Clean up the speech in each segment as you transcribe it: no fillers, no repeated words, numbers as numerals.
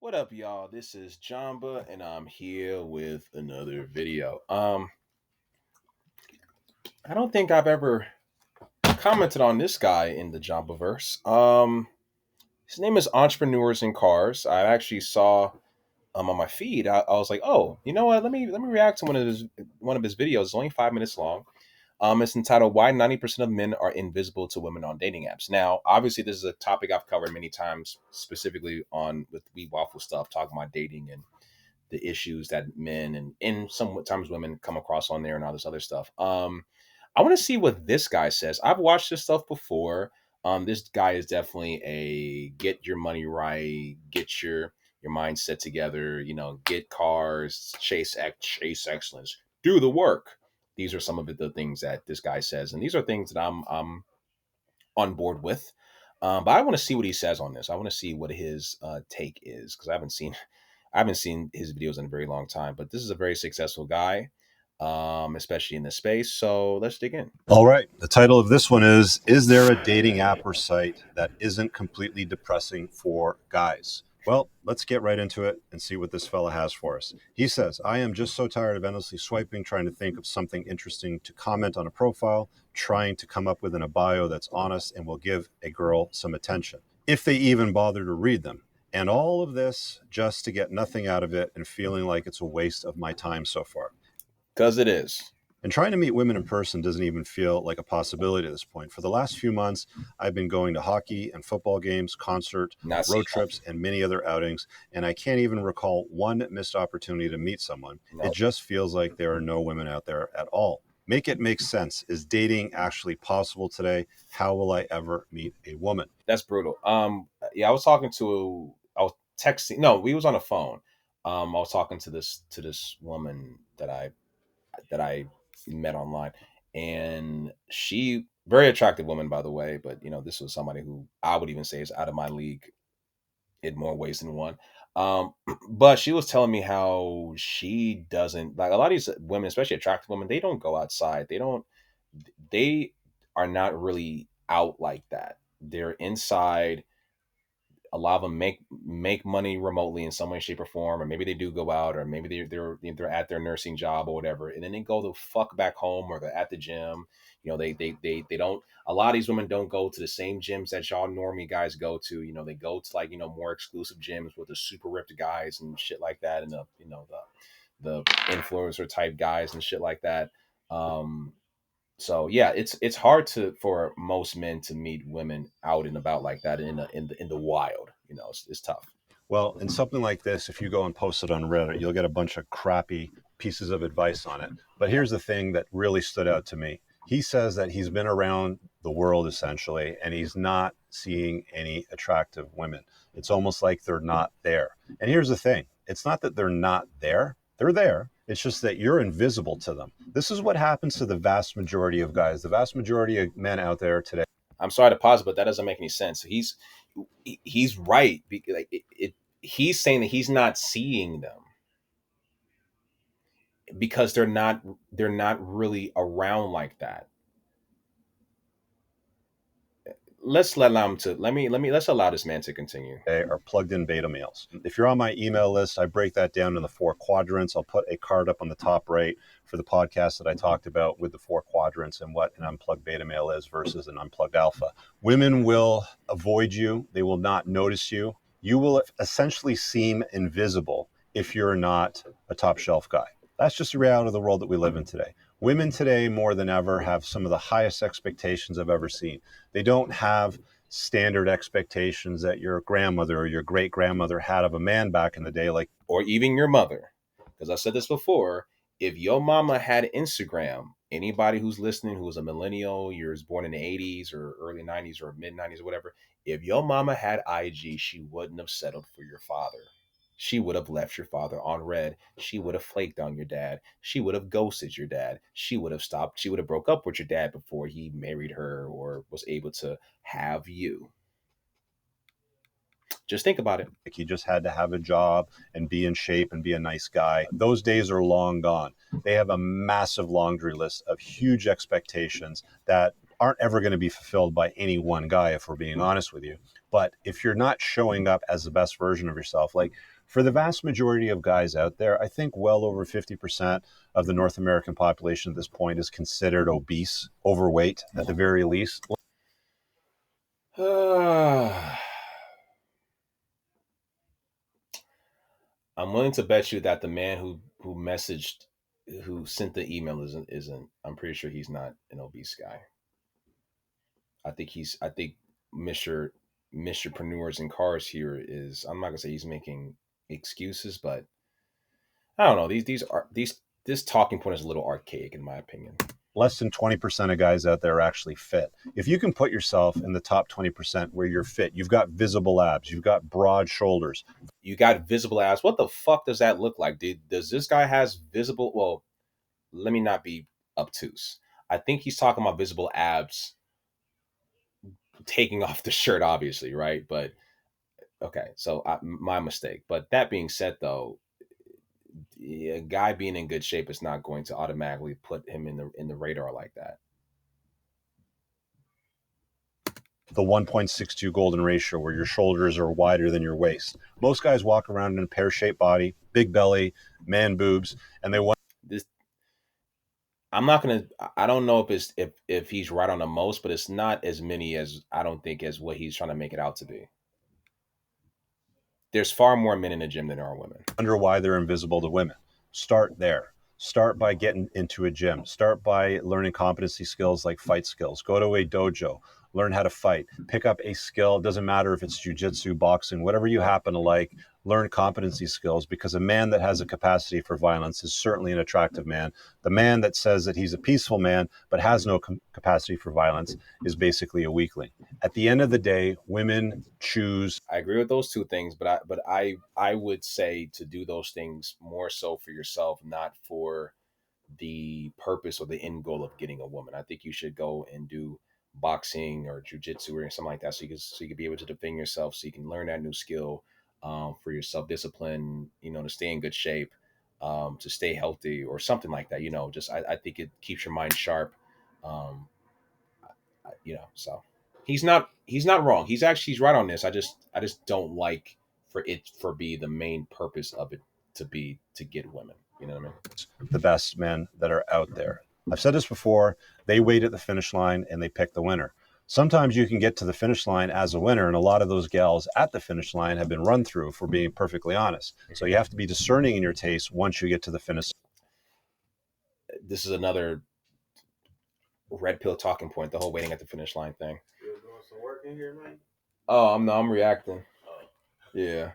What up, y'all? This is Jamba, and I'm here with another video. I don't think I've ever commented on this guy in the Jambaverse. His name is Entrepreneurs in Cars. I actually saw on my feed. I was like, oh, you know what? Let me react to one of his videos. It's only 5 minutes long. It's entitled "Why 90% of Men Are Invisible to Women on Dating Apps." Now, obviously, this is a topic I've covered many times, specifically on with We Waffle stuff, talking about dating and the issues that men and sometimes women come across on there and all this other stuff. I want to see what this guy says. I've watched this stuff before. This guy is definitely a get your money right, get your mindset together. Get cars, chase excellence, do the work. These are some of the things that this guy says, and these are things that I'm on board with. But I want to see what he says on this. I want to see what his take is because I haven't seen his videos in a very long time. But this is a very successful guy, especially in this space. So let's dig in. All right. The title of this one is there a dating app or site that isn't completely depressing for guys? Well, let's get right into it and see what this fella has for us. He says, I am just so tired of endlessly swiping, trying to think of something interesting to comment on a profile, trying to come up with a bio that's honest and will give a girl some attention, if they even bother to read them. And all of this just to get nothing out of it and feeling like it's a waste of my time so far. Because it is. And trying to meet women in person doesn't even feel like a possibility at this point. For the last few months, I've been going to hockey and football games, concert, Not road trips, and many other outings, and I can't even recall one missed opportunity to meet someone. no. It just feels like there are no women out there at all. Make it make sense. Is dating actually possible today? How will I ever meet a woman? That's brutal. Yeah, I was texting. No, we was on the phone. I was talking to this woman that I met online, and she very attractive woman, by the way. But this was somebody who I would even say is out of my league in more ways than one. Um, but she was telling me how she doesn't like a lot of these women, especially attractive women. They don't go outside. They don't. They are not really out like that. They're inside. A lot of them make money remotely in some way, shape, or form, or maybe they do go out, or maybe they're at their nursing job or whatever, and then they go the fuck back home, or they're at the gym. They don't. A lot of these women don't go to the same gyms that y'all normie guys go to. They go to like more exclusive gyms with the super ripped guys and shit like that, and the influencer type guys and shit like that. So yeah, it's hard for most men to meet women out and about like that in the wild. It's tough. Well, in something like this, if you go and post it on Reddit, you'll get a bunch of crappy pieces of advice on it. But here's the thing that really stood out to me. He says that he's been around the world essentially, and he's not seeing any attractive women. It's almost like they're not there. And here's the thing. It's not that they're not there. They're there. It's just that you're invisible to them. This is what happens to the vast majority of guys. The vast majority of men out there today. I'm sorry to pause, but that doesn't make any sense. He's right. He's saying that he's not seeing them because they're not really around like that. Let's allow this man to continue. Are plugged in beta males. If you're on my email list, I break that down into 4 quadrants. I'll put a card up on the top right for the podcast that I talked about with the 4 quadrants and what an unplugged beta male is versus an unplugged alpha. Women will avoid you. They will not notice you. You will essentially seem invisible if you're not a top shelf guy. That's just the reality of the world that we live in today. Women today, more than ever, have some of the highest expectations I've ever seen. They don't have standard expectations that your grandmother or your great grandmother had of a man back in the day, like, Or even your mother. Because I said this before, if your mama had Instagram, anybody who's listening who was a millennial, you was born in the 80s or early 90s or mid 90s or whatever, if your mama had IG, she wouldn't have settled for your father. She would have left your father on red. She would have flaked on your dad. She would have ghosted your dad. She would have stopped. She would have broke up with your dad before he married her or was able to have you. Just think about it. he just had to have a job and be in shape and be a nice guy. Those days are long gone. They have a massive laundry list of huge expectations that aren't ever going to be fulfilled by any one guy, if we're being honest with you. But if you're not showing up as the best version of yourself, like for the vast majority of guys out there, I think well over 50% of the North American population at this point is considered obese, overweight at the very least. I'm willing to bet you that the man who sent the email isn't. I'm pretty sure he's not an obese guy. I think Mister Misterpreneurs in cars here is. I'm not gonna say he's making excuses, but I don't know. These are these this talking point is a little archaic in my opinion. Less than 20% of guys out there are actually fit. If you can put yourself in the top 20% where you're fit, you've got visible abs, you've got broad shoulders. You got visible abs. What the fuck does that look like? Does this guy has visible? Well, let me not be obtuse. I think he's talking about visible abs taking off the shirt, obviously, right? But okay, so my mistake. But that being said, though, a guy being in good shape is not going to automatically put him in the radar like that. The 1.62 golden ratio where your shoulders are wider than your waist. Most guys walk around in a pear-shaped body, big belly, man boobs, and they want This I'm not gonna. I don't know if if he's right on the most, but it's not as many as I don't think as what he's trying to make it out to be. There's far more men in the gym than there are women. wonder why they're invisible to women. Start there. Start by getting into a gym. Start by learning competency skills like fight skills. Go to a dojo, learn how to fight, pick up a skill. It doesn't matter if it's jujitsu, boxing, whatever you happen to like, learn competency skills because a man that has a capacity for violence is certainly an attractive man. The man that says that he's a peaceful man but has no capacity for violence is basically a weakling. At the end of the day, women choose. I agree with those two things, but I would say to do those things more so for yourself, not for the purpose or the end goal of getting a woman. I think you should go and do boxing or jujitsu or something like that, so you can be able to defend yourself, so you can learn that new skill for your self discipline. You know, to stay in good shape, to stay healthy or something like that. You know, just I think it keeps your mind sharp. Um, you know, so he's not wrong. He's right on this. I just don't like for it for be the main purpose of it to be to get women. You know what I mean? The best men that are out there. I've said this before, they wait at the finish line and they pick the winner. Sometimes you can get to the finish line as a winner, and a lot of those gals at the finish line have been run through, for being perfectly honest. So you have to be discerning in your taste once you get to the finish. This is another red pill talking point. The whole waiting at the finish line thing. You're doing some work in here, man. Oh, I'm reacting. Oh. Yeah,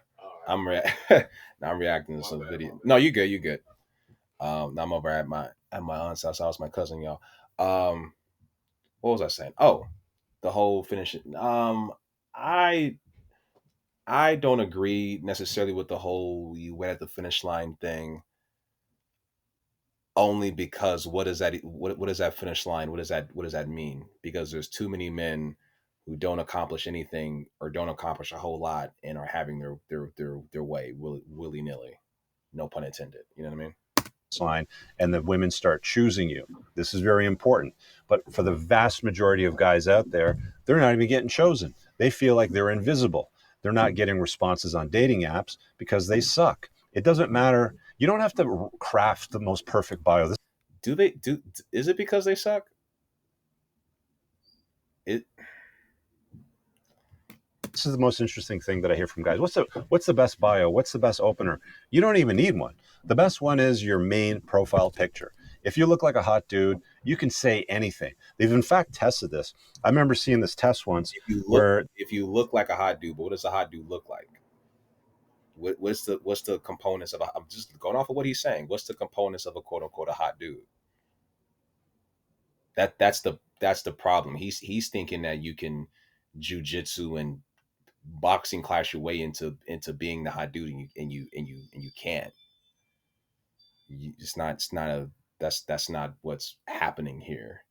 I'm now I'm reacting to some video. No, you good. You good. Now I'm over at my aunt's house. I was my cousin, y'all. Um, what was I saying? Oh, the whole finishing. I I don't agree necessarily with the whole you wait at the finish line thing. Only because what is that finish line? What does that mean? Because there's too many men who don't accomplish anything or don't accomplish a whole lot and are having their way willy nilly. No pun intended. You know what I mean? Line, and the women start choosing you. This is very important. But for the vast majority of guys out there, they're not even getting chosen. They feel like they're invisible. They're not getting responses on dating apps because they suck. It doesn't matter. You don't have to craft the most perfect bio. Do they do? Is it because they suck? It This is the most interesting thing that I hear from guys. What's the best bio? What's the best opener? You don't even need one. The best one is your main profile picture. If you look like a hot dude, you can say anything. They've in fact tested this. I remember seeing this test once where if you look like a hot dude, but what does a hot dude look like? What's the components of I'm just going off of what he's saying. What's the components of a quote unquote a hot dude? That's the problem. He's thinking that you can jujitsu and boxing clash your way into being the hot dude, and you can't. It's not a that's not what's happening here.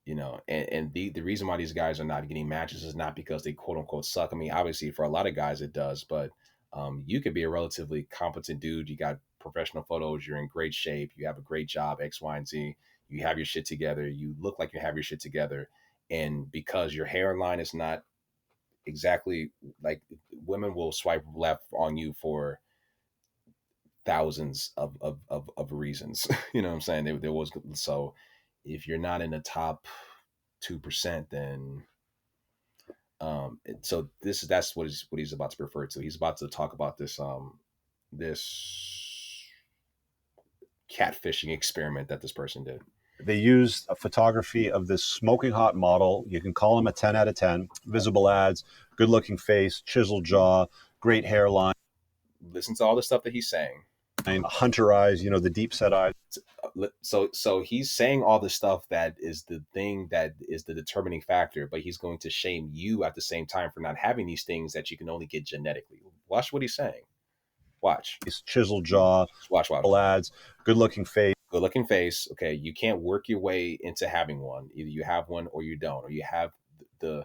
You know, and the reason why these guys are not getting matches is not because they quote unquote suck. I mean, obviously for a lot of guys it does, but you could be a relatively competent dude. You got professional photos. You're in great shape. You have a great job. X, Y, and Z. You have your shit together. You look like you have your shit together, and because your hairline is not exactly like women will swipe left on you for thousands of reasons. You know what I'm saying? There was, so if you're not in the top 2%, then so that's what he's about to refer to. He's about to talk about this catfishing experiment that this person did. They used a photography of this smoking hot model. You can call him a 10 out of 10. Visible ads, good looking face, chiseled jaw, great hairline, Listen to all the stuff that he's saying. hunter eyes, the deep set eyes. So he's saying all the stuff that is the thing that is the determining factor, but he's going to shame you at the same time for not having these things that you can only get genetically. Watch what he's saying. Watch. Chiseled jaw, Watch. ads, good looking face. Good looking face. Okay, you can't work your way into having one. Either you have one or you don't, or you have the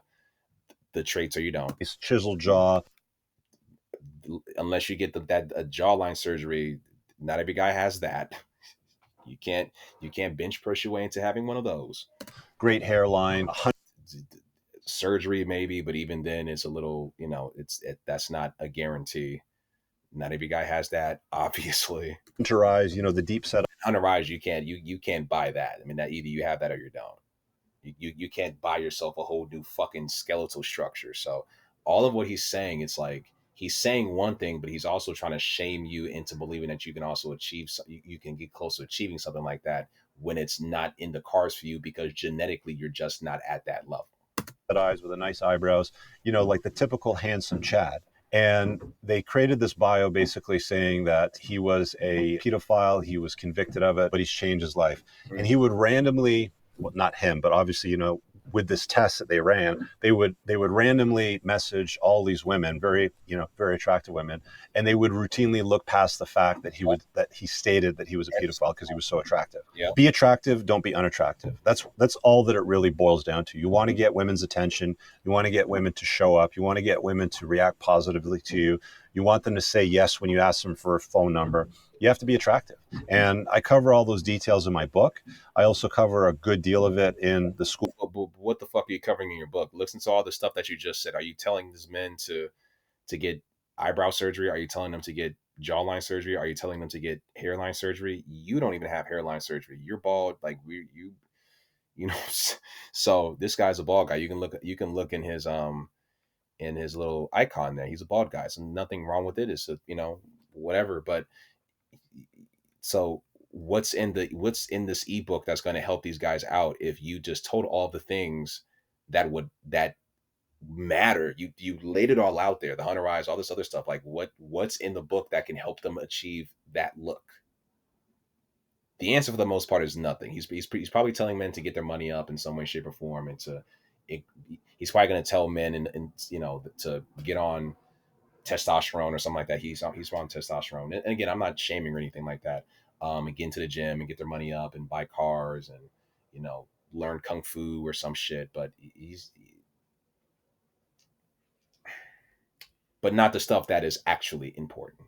the traits or you don't. Chiseled jaw. Unless you get that jawline surgery, not every guy has that. You can't bench push your way into having one of those. Great hairline. Surgery maybe, but even then, it's a little, that's not a guarantee. Not every guy has that, obviously. Hunter eyes, the deep set. Hunter eyes, you can't buy that. I mean, that either you have that or you don't. You can't buy yourself a whole new fucking skeletal structure. So all of what he's saying, it's like he's saying one thing, but he's also trying to shame you into believing that you can also achieve. You can get close to achieving something like that when it's not in the cards for you because genetically you're just not at that level. Eyes with a nice eyebrows, like the typical handsome Chad. And they created this bio basically saying that he was a pedophile, he was convicted of it, but he's changed his life. And he would randomly, well, not him, but obviously, with this test that they ran, they would randomly message all these women, very attractive women, and they would routinely look past the fact that he stated that he was a pedophile because he was so attractive. Yeah. Be attractive, don't be unattractive. That's all that it really boils down to. You want to get women's attention, you want to get women to show up, you want to get women to react positively to you. You want them to say yes when you ask them for a phone number. You have to be attractive. And I cover all those details in my book. I also cover a good deal of it in the school. But what the fuck are you covering in your book? Listen to all the stuff that you just said. Are you telling these men to get eyebrow surgery? Are you telling them to get jawline surgery? Are you telling them to get hairline surgery? You don't even have hairline surgery. You're bald. Like you know. So this guy's a bald guy. You can look in his little icon there. He's a bald guy. So nothing wrong with it. It's whatever. But so what's in this ebook that's going to help these guys out if you just told all the things that matter. You laid it all out there, the hunter eyes, all this other stuff. Like what's in the book that can help them achieve that look? The answer for the most part is nothing. He's probably telling men to get their money up in some way, shape, or form, and it, he's probably going to tell men and to get on testosterone or something like that. He's on testosterone. And again, I'm not shaming or anything like that. And get into the gym and get their money up and buy cars and learn kung fu or some shit. But not the stuff that is actually important,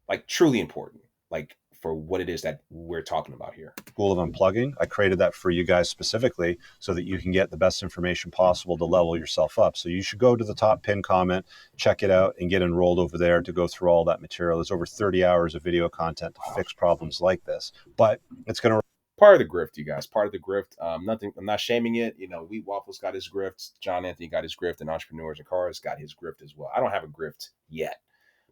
like truly important, like for what it is that we're talking about here. School of Unplugging. I created that for you guys specifically so that you can get the best information possible to level yourself up. So you should go to the top pin comment, check it out, and get enrolled over there to go through all that material. There's over 30 hours of video content to fix problems like this. But it's going to Part of the grift, you guys. Part of the grift. Nothing. I'm not shaming it. Wheat Waffles got his grift. John Anthony got his grift, and Entrepreneurs and Cars got his grift as well. I don't have a grift yet,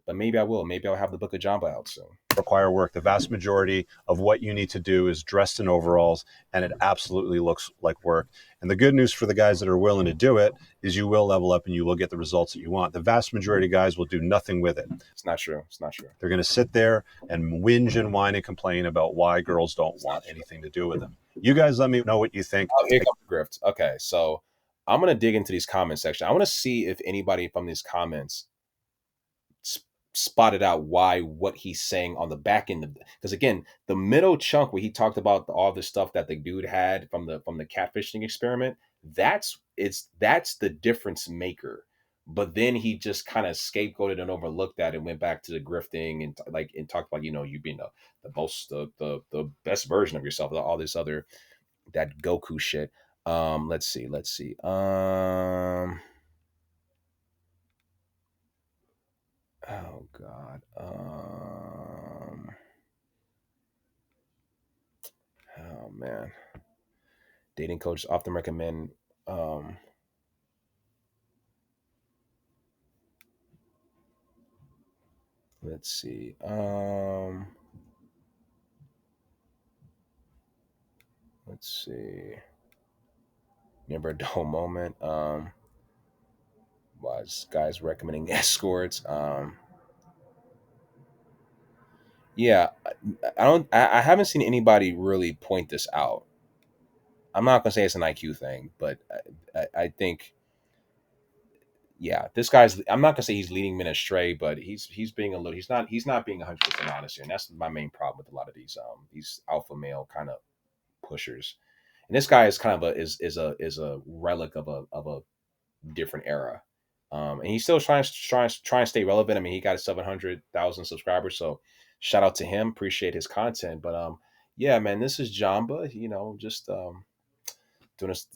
but maybe I will. Maybe I'll have the Book of Jamba out soon. require work. The vast majority of what you need to do is dressed in overalls, and it absolutely looks like work. And the good news for the guys that are willing to do it is you will level up and you will get the results that you want. The vast majority of guys will do nothing with it. It's not true. It's not true. They're going to sit there and whinge and whine and complain about why girls don't want anything to do with them. You guys let me know what you think. Oh, here comes the grift. Okay, so I'm going to dig into these comment section. I want to see if anybody from these comments spotted out what he's saying on the back end of because again, the middle chunk where he talked about all the stuff that the dude had from the catfishing experiment, that's the difference maker. But then he just kind of scapegoated and overlooked that and went back to the grifting and talked about you being the most the best version of yourself, all this other that Goku shit. Let's see. Oh God. Oh man. Dating coaches often recommend. Um. Let's see. Let's see. Never a dull moment. Was guys recommending escorts? Yeah. I don't. I haven't seen anybody really point this out. I'm not gonna say it's an IQ thing, but I think yeah, this guy's. I'm not gonna say he's leading men astray, but he's being a little. He's not being 100% honest here, and that's my main problem with a lot of these alpha male kind of pushers. And this guy is kind of a relic of a different era. And he's still trying to stay relevant. I mean, he got 700,000 subscribers, so shout out to him. Appreciate his content, but yeah, man, this is Jamba. Just doing this,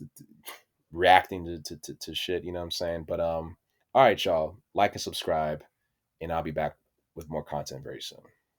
reacting to shit. You know what I'm saying? But all right, y'all, like and subscribe, and I'll be back with more content very soon.